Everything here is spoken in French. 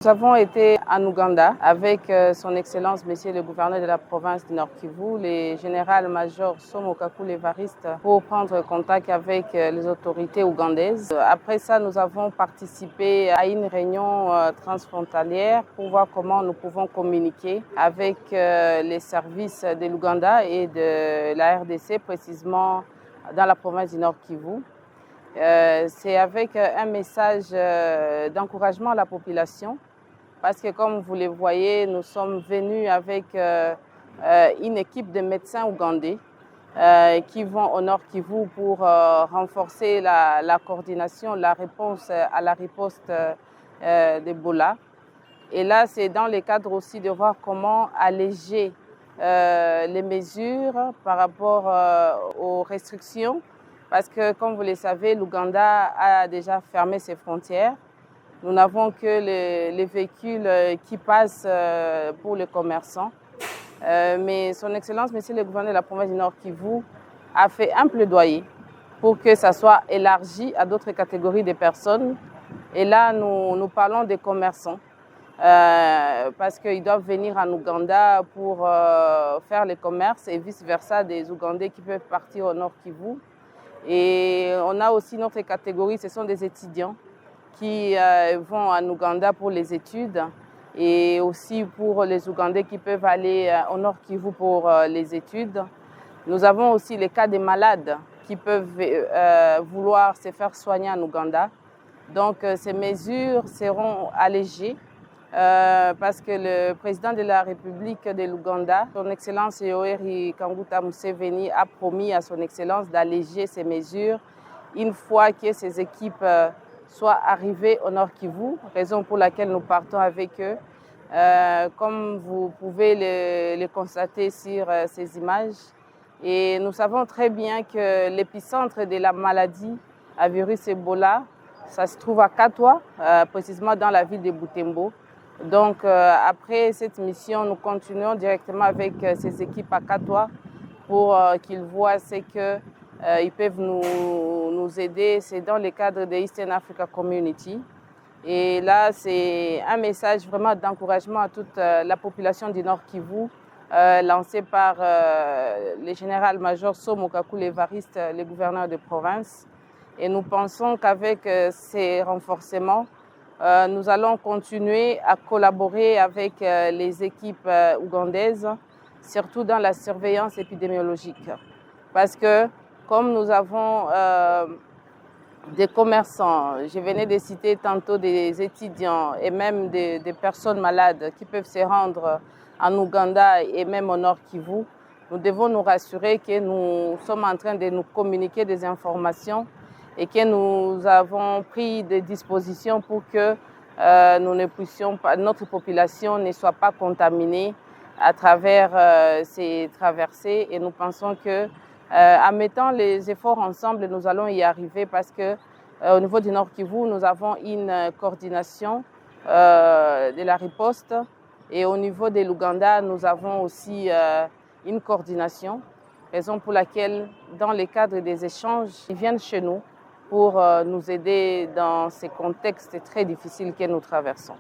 Nous avons été en Ouganda avec son Excellence, Monsieur le gouverneur de la province du Nord-Kivu, le général-major Somo Kakule Evariste, pour prendre contact avec les autorités ougandaises. Après ça, nous avons participé à une réunion transfrontalière pour voir comment nous pouvons communiquer avec les services de l'Ouganda et de la RDC, précisément dans la province du Nord-Kivu. C'est avec un message d'encouragement à la population, parce que comme vous le voyez, nous sommes venus avec une équipe de médecins ougandais qui vont au Nord Kivu pour renforcer la coordination, la réponse à la riposte d'Ebola. Et là, c'est dans le cadre aussi de voir comment alléger les mesures par rapport aux restrictions, parce que, comme vous le savez, l'Ouganda a déjà fermé ses frontières. Nous n'avons que les véhicules qui passent pour les commerçants. Mais son Excellence, Monsieur le gouverneur de la province du Nord Kivu, a fait un plaidoyer pour que ça soit élargi à d'autres catégories de personnes. Et là, nous parlons des commerçants, parce qu'ils doivent venir en Ouganda pour faire les commerces et vice-versa des Ougandais qui peuvent partir au Nord Kivu. Et on a aussi notre catégorie, ce sont des étudiants qui vont en Ouganda pour les études, et aussi pour les Ougandais qui peuvent aller au Nord Kivu pour les études. Nous avons aussi les cas des malades qui peuvent vouloir se faire soigner en Ouganda. Donc ces mesures seront allégées parce que le président de la République de l'Ouganda, son Excellence Yoweri Kaguta Museveni, a promis à son Excellence d'alléger ces mesures une fois que ces équipes soient arrivés au Nord Kivu, raison pour laquelle nous partons avec eux. Comme vous pouvez le constater sur ces images. Et nous savons très bien que l'épicentre de la maladie à virus Ebola, ça se trouve à Katwa, précisément dans la ville de Butembo. Donc après cette mission, nous continuons directement avec ces équipes à Katwa pour qu'ils voient ce que ils peuvent nous aider. C'est dans le cadre de Eastern Africa Community. Et là, c'est un message vraiment d'encouragement à toute la population du Nord Kivu, lancé par le général-major Somo Kakule Evariste, le gouverneur de province. Et nous pensons qu'avec ces renforcements, nous allons continuer à collaborer avec les équipes ougandaises, surtout dans la surveillance épidémiologique. Parce que comme nous avons des commerçants, je venais de citer tantôt des étudiants et même des personnes malades qui peuvent se rendre en Ouganda et même au Nord Kivu, nous devons nous rassurer que nous sommes en train de nous communiquer des informations et que nous avons pris des dispositions pour que nous ne puissions pas, notre population ne soit pas contaminée à travers ces traversées. Et nous pensons que en mettant les efforts ensemble, nous allons y arriver, parce que au niveau du Nord Kivu, nous avons une coordination de la riposte, et au niveau de l'Ouganda, nous avons aussi une coordination, raison pour laquelle, dans le cadre des échanges, ils viennent chez nous pour nous aider dans ces contextes très difficiles que nous traversons.